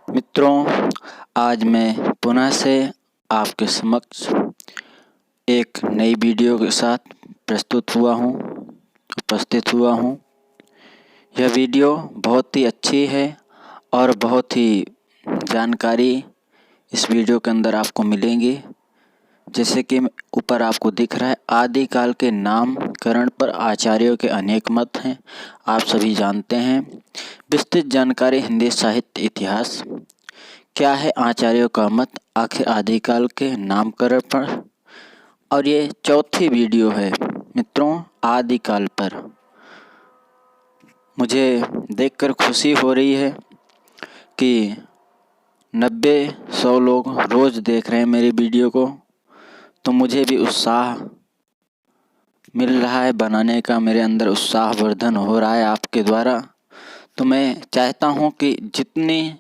मित्रों, आज मैं पुनः से आपके समक्ष एक नई वीडियो के साथ उपस्थित हुआ हूँ। यह वीडियो बहुत ही अच्छी है और बहुत ही जानकारी इस वीडियो के अंदर आपको मिलेंगी। जैसे कि ऊपर आपको दिख रहा है, आदिकाल के नामकरण पर आचार्यों के अनेक मत हैं, आप सभी जानते हैं। विस्तृत जानकारी हिंदी साहित्य इतिहास, क्या है आचार्यों का मत आखिर आदिकाल के नामकरण पर। और ये चौथी वीडियो है मित्रों आदिकाल पर। मुझे देखकर खुशी हो रही है कि 90-100 लोग रोज़ देख रहे हैं मेरी वीडियो को, तो मुझे भी उत्साह मिल रहा है बनाने का। मेरे अंदर उत्साहवर्धन हो रहा है आपके द्वारा। तो मैं चाहता हूँ कि जितनी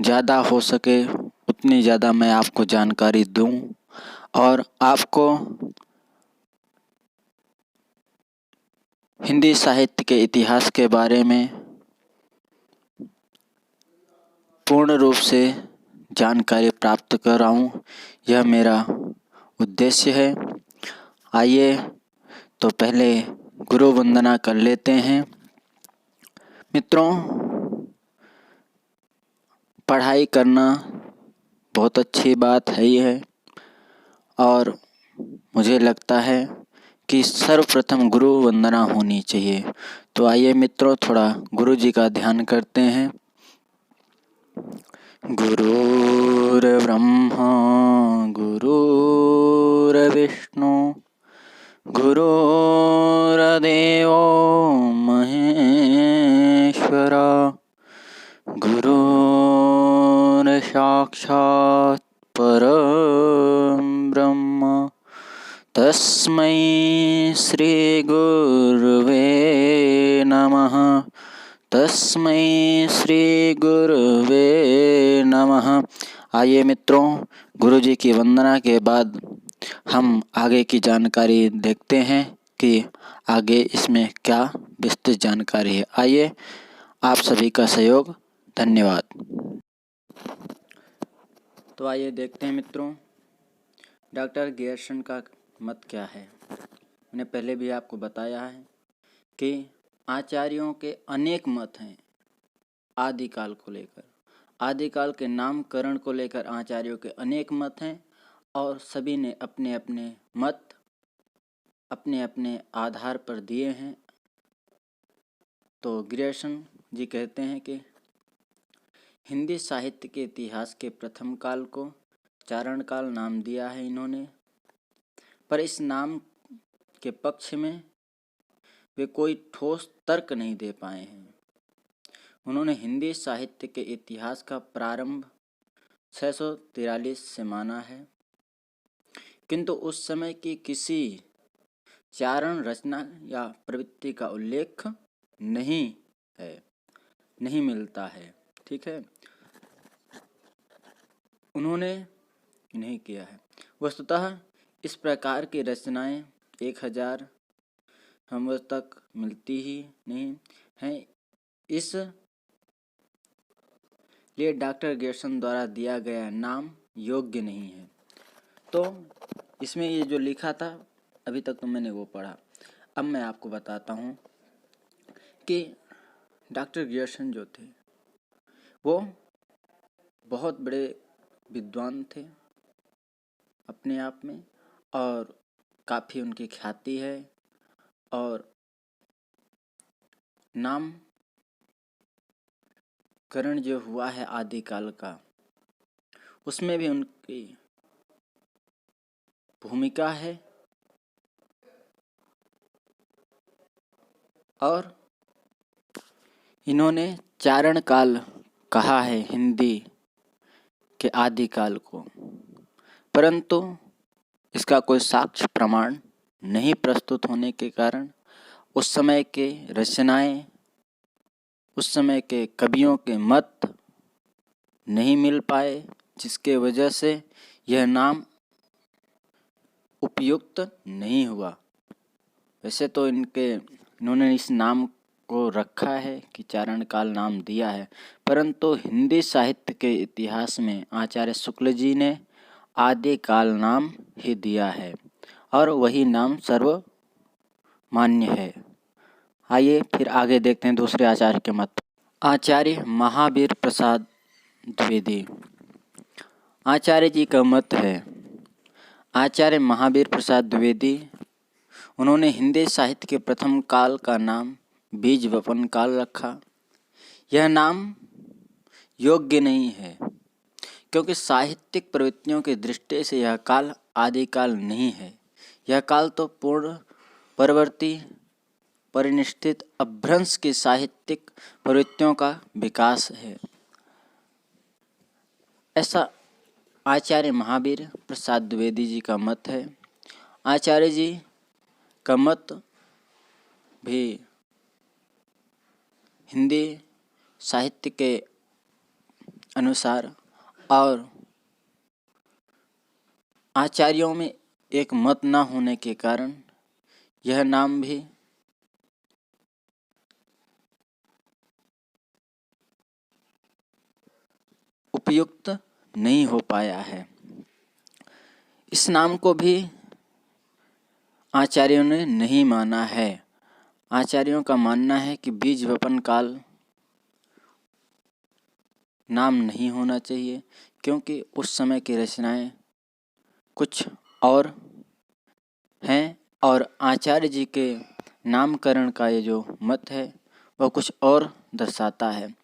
ज़्यादा हो सके उतनी ज़्यादा मैं आपको जानकारी दूँ और आपको हिंदी साहित्य के इतिहास के बारे में पूर्ण रूप से जानकारी प्राप्त कराऊं, यह मेरा उद्देश्य है। आइए तो पहले गुरु वंदना कर लेते हैं। मित्रों, पढ़ाई करना बहुत अच्छी बात है ही है और मुझे लगता है कि सर्वप्रथम गुरु वंदना होनी चाहिए। तो आइए मित्रों, थोड़ा गुरु जी का ध्यान करते हैं। गुरुर्ब्रह्मा गुरुर्विष्णु गुरुर्देवो महेश्वरा गुरुर्साक्षात् परं ब्रह्म तस्मै श्री गुरुवे नमः। तस्मै श्री गुरुवे नमः। आइए मित्रों, गुरु जी की वंदना के बाद हम आगे की जानकारी देखते हैं कि आगे इसमें क्या विस्तृत जानकारी है। आइए, आप सभी का सहयोग धन्यवाद। तो आइए देखते हैं मित्रों, डॉक्टर ग्रियर्सन का मत क्या है। मैंने पहले भी आपको बताया है कि आचार्यों के अनेक मत हैं आदिकाल को लेकर। आदिकाल के नामकरण को लेकर आचार्यों के अनेक मत हैं और सभी ने अपने अपने मत अपने अपने आधार पर दिए हैं। तो ग्रियर्सन जी कहते हैं कि हिंदी साहित्य के इतिहास के प्रथम काल को चारण काल नाम दिया है इन्होंने, पर इस नाम के पक्ष में वे कोई ठोस तर्क नहीं दे पाए हैं। उन्होंने हिंदी साहित्य के इतिहास का प्रारंभ 643 से माना है, किंतु उस समय की किसी चारण रचना या प्रवृत्ति का उल्लेख नहीं मिलता है। ठीक है, उन्होंने नहीं किया है। वस्तुतः इस प्रकार की रचनाएं 1000 हम तक मिलती ही नहीं हैं। इस लिए डॉक्टर ग्रियर्सन द्वारा दिया गया नाम योग्य नहीं है। तो इसमें ये जो लिखा था अभी तक तो मैंने वो पढ़ा। अब मैं आपको बताता हूँ कि डॉक्टर ग्रियर्सन जो थे वो बहुत बड़े विद्वान थे अपने आप में और काफ़ी उनकी ख्याति है और नामकरण जो हुआ है आदिकाल का, उसमें भी उनकी भूमिका है। और इन्होंने चारण काल कहा है हिंदी के आदिकाल को, परंतु इसका कोई साक्ष्य प्रमाण नहीं प्रस्तुत होने के कारण उस समय के रचनाएं, उस समय के कवियों के मत नहीं मिल पाए, जिसके वजह से यह नाम उपयुक्त नहीं हुआ। वैसे तो इन्होंने इस नाम को रखा है कि चारण काल नाम दिया है, परंतु हिंदी साहित्य के इतिहास में आचार्य शुक्ल जी ने आदिकाल नाम ही दिया है और वही नाम सर्वमान्य है। आइए फिर आगे देखते हैं दूसरे आचार्य के मत। आचार्य महावीर प्रसाद द्विवेदी। आचार्य जी का मत है, आचार्य महावीर प्रसाद द्विवेदी, उन्होंने हिंदी साहित्य के प्रथम काल का नाम बीज वपन काल रखा। यह नाम योग्य नहीं है क्योंकि साहित्यिक प्रवृत्तियों की दृष्टि से यह काल आदिकाल नहीं है। यह काल तो पूर्ण परवर्ती परिनिष्ठित अभ्रंश की साहित्यिक प्रवृत्तियों का विकास है, ऐसा आचार्य महावीर प्रसाद द्विवेदी जी का मत है। आचार्य जी का मत भी हिंदी साहित्य के अनुसार और आचार्यों में एक मत न होने के कारण यह नाम भी उपयुक्त नहीं हो पाया है। इस नाम को भी आचार्यों ने नहीं माना है। आचार्यों का मानना है कि बीज वपन काल नाम नहीं होना चाहिए क्योंकि उस समय की रचनाएं कुछ और हैं और आचार्य जी के नामकरण का ये जो मत है वह कुछ और दर्शाता है।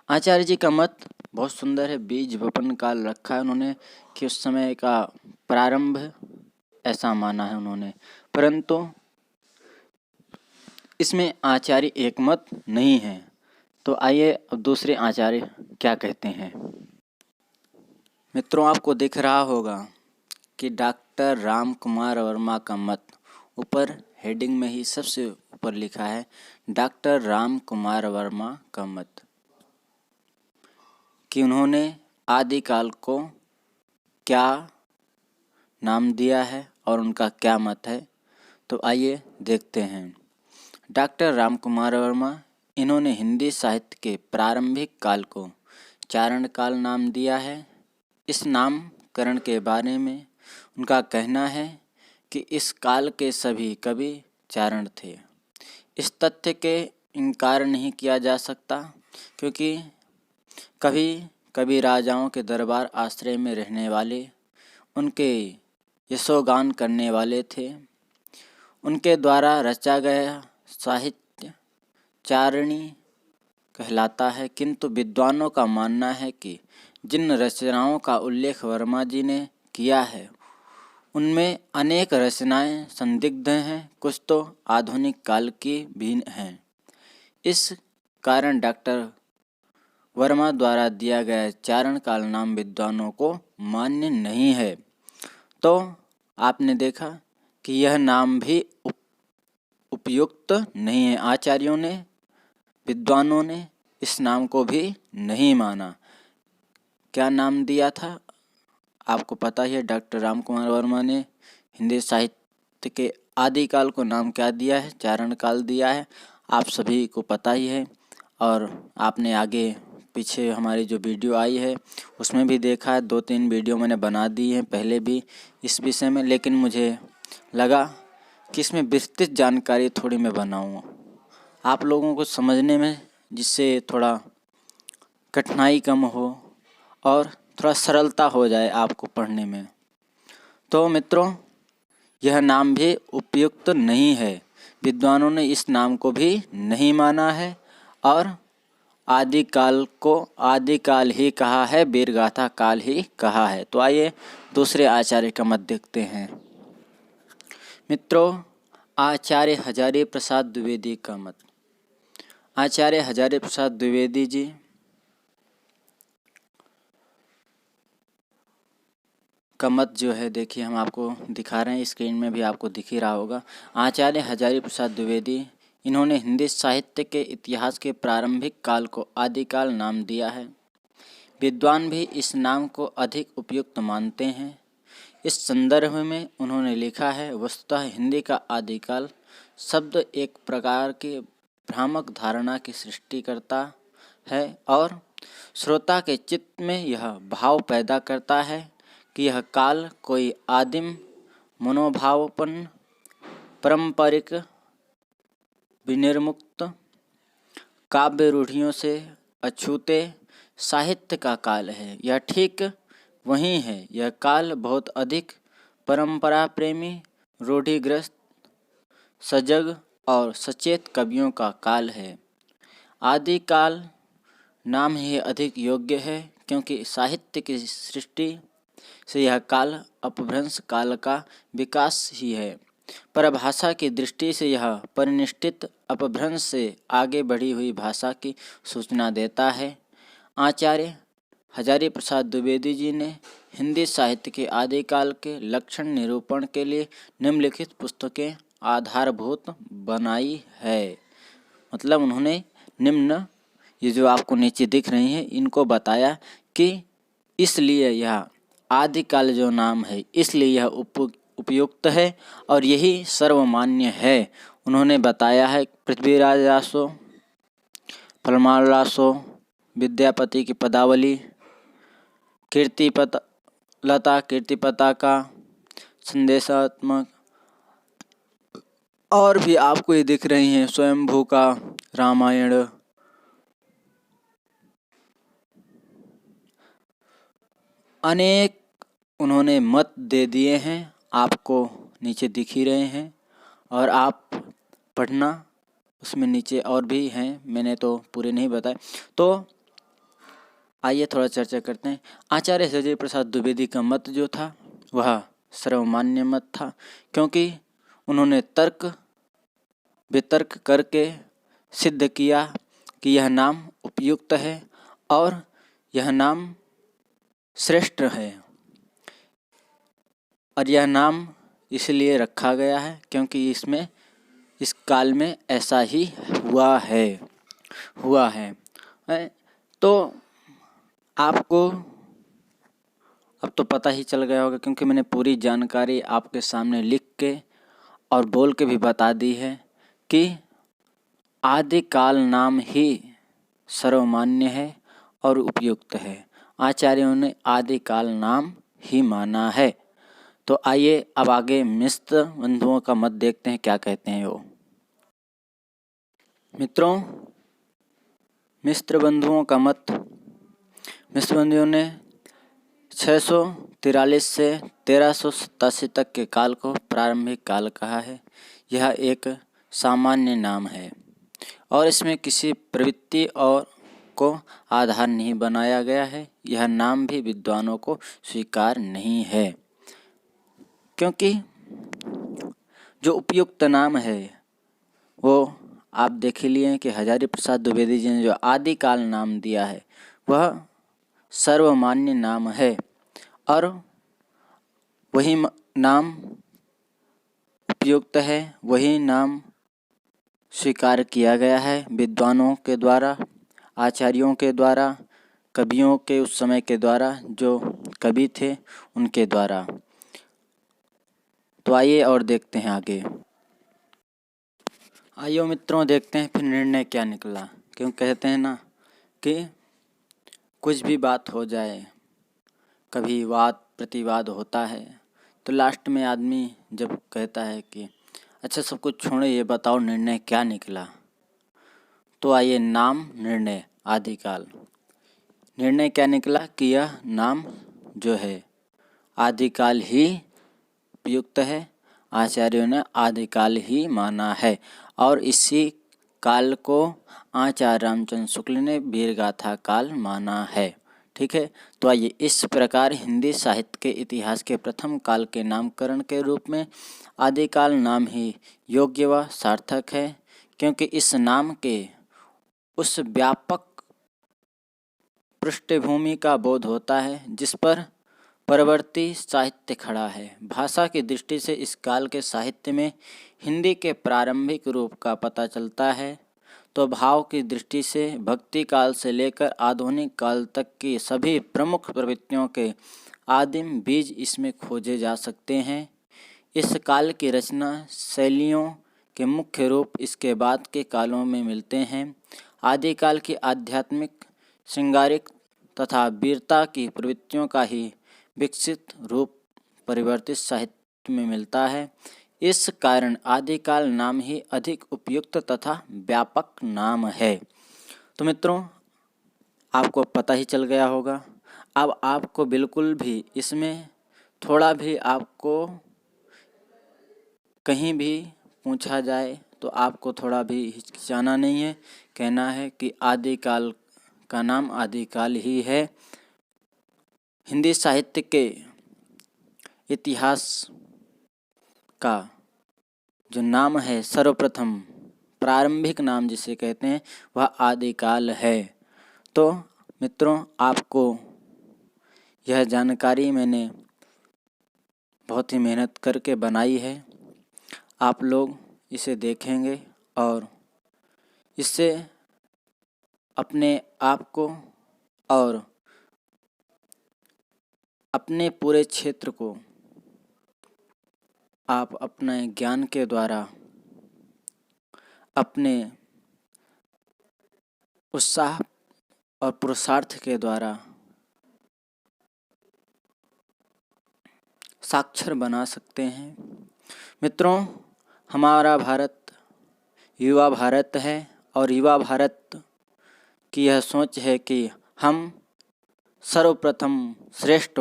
आचार्य जी का मत बहुत सुंदर है, बीज वपन काल रखा है उन्होंने कि उस समय का प्रारंभ ऐसा माना है उन्होंने, परंतु इसमें आचार्य एक मत नहीं है। तो आइए अब दूसरे आचार्य क्या कहते हैं। मित्रों, आपको दिख रहा होगा कि डॉक्टर राम कुमार वर्मा का मत, ऊपर हेडिंग में ही सबसे ऊपर लिखा है डॉक्टर राम कुमार वर्मा का मत, कि उन्होंने आदिकाल को क्या नाम दिया है और उनका क्या मत है। तो आइए देखते हैं। डॉक्टर राम कुमार वर्मा, इन्होंने हिंदी साहित्य के प्रारंभिक काल को चारण काल नाम दिया है। इस नामकरण के बारे में उनका कहना है कि इस काल के सभी कवि चारण थे। इस तथ्य के इनकार नहीं किया जा सकता क्योंकि कभी राजाओं के दरबार आश्रय में रहने वाले उनके यशोगान करने वाले थे। उनके द्वारा रचा गया साहित्य चारणी कहलाता है, किंतु विद्वानों का मानना है कि जिन रचनाओं का उल्लेख वर्मा जी ने किया है उनमें अनेक रचनाएं संदिग्ध हैं, कुछ तो आधुनिक काल की भी हैं। इस कारण डॉक्टर वर्मा द्वारा दिया गया चारण काल नाम विद्वानों को मान्य नहीं है। तो आपने देखा कि यह नाम भी उपयुक्त नहीं है। आचार्यों ने, विद्वानों ने इस नाम को भी नहीं माना। क्या नाम दिया था आपको पता ही है। डॉक्टर राम कुमार वर्मा ने हिंदी साहित्य के आदिकाल को नाम क्या दिया है, चारण काल दिया है, आप सभी को पता ही है। और आपने आगे पीछे हमारी जो वीडियो आई है उसमें भी देखा है, 2-3 वीडियो मैंने बना दी हैं पहले भी इस विषय में, लेकिन मुझे लगा कि इसमें विस्तृत जानकारी थोड़ी मैं बनाऊँ आप लोगों को समझने में, जिससे थोड़ा कठिनाई कम हो और थोड़ा सरलता हो जाए आपको पढ़ने में। तो मित्रों, यह नाम भी उपयुक्त नहीं है। विद्वानों ने इस नाम को भी नहीं माना है और आदिकाल को आदिकाल ही कहा है, वीरगाथा काल ही कहा है। तो आइए दूसरे आचार्य का मत देखते हैं। मित्रों, आचार्य हजारी प्रसाद द्विवेदी का मत। आचार्य हजारी प्रसाद द्विवेदी जी का मत जो है, देखिए हम आपको दिखा रहे हैं, स्क्रीन में भी आपको दिख ही रहा होगा। आचार्य हजारी प्रसाद द्विवेदी, इन्होंने हिंदी साहित्य के इतिहास के प्रारंभिक काल को आदिकाल नाम दिया है। विद्वान भी इस नाम को अधिक उपयुक्त मानते हैं। इस संदर्भ में उन्होंने लिखा है, वस्तुतः हिंदी का आदिकाल शब्द एक प्रकार के भ्रामक धारणा की सृष्टि करता है और श्रोता के चित्त में यह भाव पैदा करता है कि यह काल कोई आदिम मनोभावपन्न पारंपरिक विनिर्मुक्त काव्य रूढ़ियों से अछूते साहित्य का काल है। यह ठीक वही है। यह काल बहुत अधिक परंपरा प्रेमी, रूढ़िग्रस्त, सजग और सचेत कवियों का काल है। आदिकाल नाम ही अधिक योग्य है क्योंकि साहित्य की सृष्टि से यह काल अपभ्रंश काल का विकास ही है। परभाषा की दृष्टि से यह परिनिष्ठित अपभ्रंश से आगे बढ़ी हुई भाषा की सूचना देता है। आचार्य हजारी प्रसाद द्विवेदी जी ने हिंदी साहित्य के आदिकाल के लक्षण निरूपण के लिए निम्नलिखित पुस्तकें आधारभूत बनाई है। मतलब उन्होंने निम्न, ये जो आपको नीचे दिख रही हैं, इनको बताया कि इसलिए यह आदिकाल जो नाम है इसलिए यह उपयुक्त है और यही सर्वमान्य है। उन्होंने बताया है पृथ्वीराज रासो, परमार रासो, विद्यापति की पदावली, कीर्ति पताका, संदेशात्मक, और भी आपको ये दिख रही हैं, स्वयंभू का रामायण, अनेक उन्होंने मत दे दिए हैं, आपको नीचे दिख ही रहे हैं और आप पढ़ना, उसमें नीचे और भी हैं, मैंने तो पूरे नहीं बताए। तो आइए थोड़ा चर्चा करते हैं। आचार्य हजारी प्रसाद द्विवेदी का मत जो था वह सर्वमान्य मत था क्योंकि उन्होंने तर्क वितर्क करके सिद्ध किया कि यह नाम उपयुक्त है और यह नाम श्रेष्ठ है और यह नाम इसलिए रखा गया है क्योंकि इसमें इस काल में ऐसा ही हुआ है। तो आपको अब तो पता ही चल गया होगा क्योंकि मैंने पूरी जानकारी आपके सामने लिख के और बोल के भी बता दी है कि आदिकाल नाम ही सर्वमान्य है और उपयुक्त है। आचार्यों ने आदिकाल नाम ही माना है। तो आइए अब आगे मिश्र बंधुओं का मत देखते हैं, क्या कहते हैं वो। मित्रों, मिश्र बंधुओं का मत, मिश्र बंधुओं ने 643 से 1387 तक के काल को प्रारंभिक काल कहा है। यह एक सामान्य नाम है और इसमें किसी प्रवृत्ति और को आधार नहीं बनाया गया है। यह नाम भी विद्वानों को स्वीकार नहीं है क्योंकि जो उपयुक्त नाम है वो आप देख लिए कि हजारी प्रसाद द्विवेदी जी ने जो आदिकाल नाम दिया है वह सर्वमान्य नाम है और वही नाम उपयुक्त है, वही नाम स्वीकार किया गया है विद्वानों के द्वारा, आचार्यों के द्वारा, कवियों के उस समय के द्वारा, जो कवि थे उनके द्वारा। तो आइए और देखते हैं आगे। आइए मित्रों देखते हैं फिर निर्णय क्या निकला। क्यों कहते हैं ना कि कुछ भी बात हो जाए, कभी वाद प्रतिवाद होता है तो लास्ट में आदमी जब कहता है कि अच्छा सब कुछ छोड़ो, ये बताओ निर्णय क्या निकला। तो आइए नाम निर्णय आदिकाल। निर्णय क्या निकला कि यह नाम जो है आदिकाल ही उपयुक्त है। आचार्यों ने आदिकाल ही माना है और इसी काल को आचार्य रामचंद्र शुक्ल ने वीरगाथा काल माना है। ठीक है, तो आइए इस प्रकार हिंदी साहित्य के इतिहास के प्रथम काल के नामकरण के रूप में आदिकाल नाम ही योग्य व सार्थक है क्योंकि इस नाम के उस व्यापक पृष्ठभूमि का बोध होता है जिस पर परवर्ती साहित्य खड़ा है। भाषा की दृष्टि से इस काल के साहित्य में हिंदी के प्रारंभिक रूप का पता चलता है, तो भाव की दृष्टि से भक्ति काल से लेकर आधुनिक काल तक की सभी प्रमुख प्रवृत्तियों के आदिम बीज इसमें खोजे जा सकते हैं। इस काल की रचना शैलियों के मुख्य रूप इसके बाद के कालों में मिलते हैं। आदिकाल की आध्यात्मिक, श्रृंगारिक तथा वीरता की प्रवृत्तियों का ही विकसित रूप परिवर्तित साहित्य में मिलता है। इस कारण आदिकाल नाम ही अधिक उपयुक्त तथा व्यापक नाम है। तो मित्रों, आपको पता ही चल गया होगा। अब आपको बिल्कुल भी इसमें थोड़ा भी आपको कहीं भी पूछा जाए तो आपको थोड़ा भी हिचकिचाना नहीं है। कहना है कि आदिकाल का नाम आदिकाल ही है। हिंदी साहित्य के इतिहास का जो नाम है, सर्वप्रथम प्रारंभिक नाम जिसे कहते हैं, वह आदिकाल है। तो मित्रों, आपको यह जानकारी मैंने बहुत ही मेहनत करके बनाई है। आप लोग इसे देखेंगे और इससे अपने आप को और अपने पूरे क्षेत्र को आप अपने ज्ञान के द्वारा, अपने उत्साह और पुरुषार्थ के द्वारा साक्षर बना सकते हैं। मित्रों, हमारा भारत युवा भारत है और युवा भारत की यह सोच है कि हम सर्वप्रथम श्रेष्ठ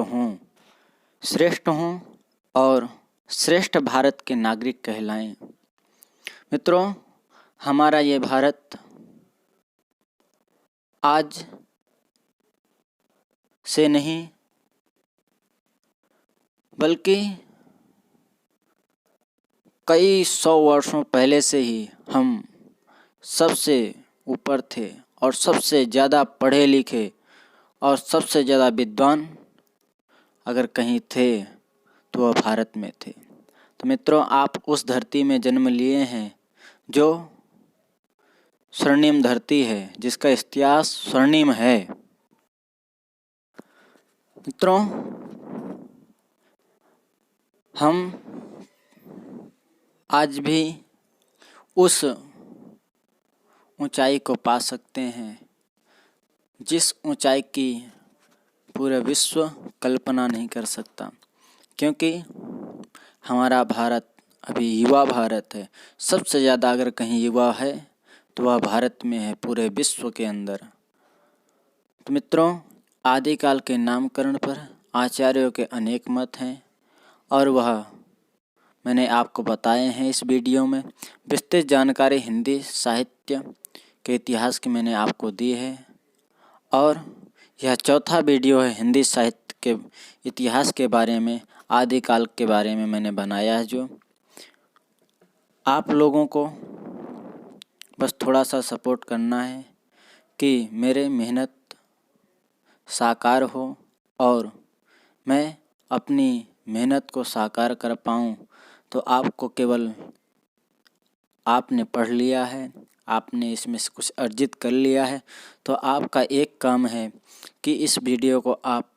हों और श्रेष्ठ भारत के नागरिक कहलाएं। मित्रों, हमारा ये भारत आज से नहीं बल्कि कई 100 वर्षों पहले से ही हम सबसे ऊपर थे और सबसे ज़्यादा पढ़े लिखे और सबसे ज़्यादा विद्वान अगर कहीं थे तो वह भारत में थे। तो मित्रों, आप उस धरती में जन्म लिए हैं जो स्वर्णिम धरती है, जिसका इतिहास स्वर्णिम है। मित्रों, हम आज भी उस ऊंचाई को पा सकते हैं जिस ऊंचाई की पूरा विश्व कल्पना नहीं कर सकता, क्योंकि हमारा भारत अभी युवा भारत है। सबसे ज़्यादा अगर कहीं युवा है तो वह भारत में है, पूरे विश्व के अंदर। तो मित्रों, आदिकाल के नामकरण पर आचार्यों के अनेक मत हैं और वह मैंने आपको बताए हैं इस वीडियो में। विस्तृत जानकारी हिंदी साहित्य के इतिहास की मैंने आपको दी है और यह चौथा वीडियो है हिंदी साहित्य के इतिहास के बारे में, आदिकाल के बारे में मैंने बनाया है। जो आप लोगों को बस थोड़ा सा सपोर्ट करना है कि मेरे मेहनत साकार हो और मैं अपनी मेहनत को साकार कर पाऊँ। तो आपको केवल आपने पढ़ लिया है, आपने इसमें से कुछ अर्जित कर लिया है, तो आपका एक काम है कि इस वीडियो को आप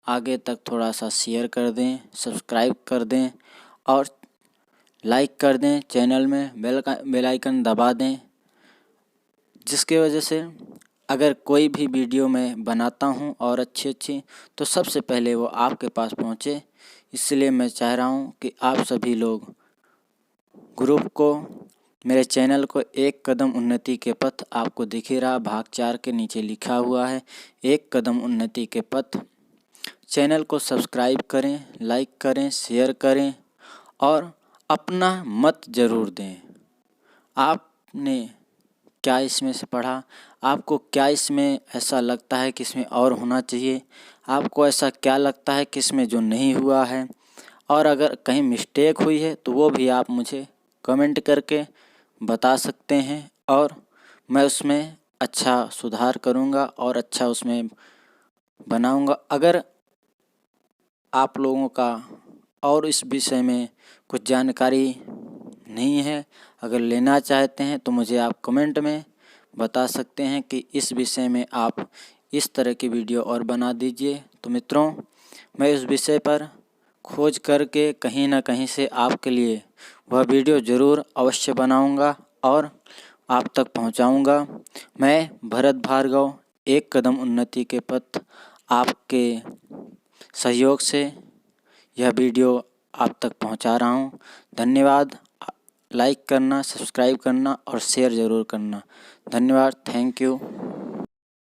आगे तक थोड़ा सा शेयर कर दें, सब्सक्राइब कर दें और लाइक कर दें। चैनल में बेल आइकन दबा दें, जिसके वजह से अगर कोई भी वीडियो मैं बनाता हूं और अच्छी तो सबसे पहले वो आपके पास पहुंचे। इसलिए मैं चाह रहा हूं कि आप सभी लोग ग्रुप को, मेरे चैनल को एक कदम उन्नति के पथ, आपको दिख ही रहा भाग 4 के नीचे लिखा हुआ है एक कदम उन्नति के पथ। चैनल को सब्सक्राइब करें, लाइक करें, शेयर करें और अपना मत ज़रूर दें। आपने क्या इसमें से पढ़ा, आपको क्या इसमें ऐसा लगता है कि इसमें और होना चाहिए, आपको ऐसा क्या लगता है कि इसमें जो नहीं हुआ है, और अगर कहीं मिस्टेक हुई है तो वो भी आप मुझे कमेंट करके बता सकते हैं और मैं उसमें अच्छा सुधार करूँगा और अच्छा उसमें बनाऊँगा। अगर आप लोगों का और इस विषय में कुछ जानकारी नहीं है, अगर लेना चाहते हैं तो मुझे आप कमेंट में बता सकते हैं कि इस विषय में आप इस तरह की वीडियो और बना दीजिए। तो मित्रों, मैं इस विषय पर खोज करके कहीं ना कहीं से आपके लिए वह वीडियो ज़रूर अवश्य बनाऊंगा और आप तक पहुंचाऊंगा। मैं भरत भार्गव एक कदम उन्नति के पथ आपके सहयोग से यह वीडियो आप तक पहुंचा रहा हूं। धन्यवाद। लाइक करना, सब्सक्राइब करना और शेयर ज़रूर करना। धन्यवाद। Thank you.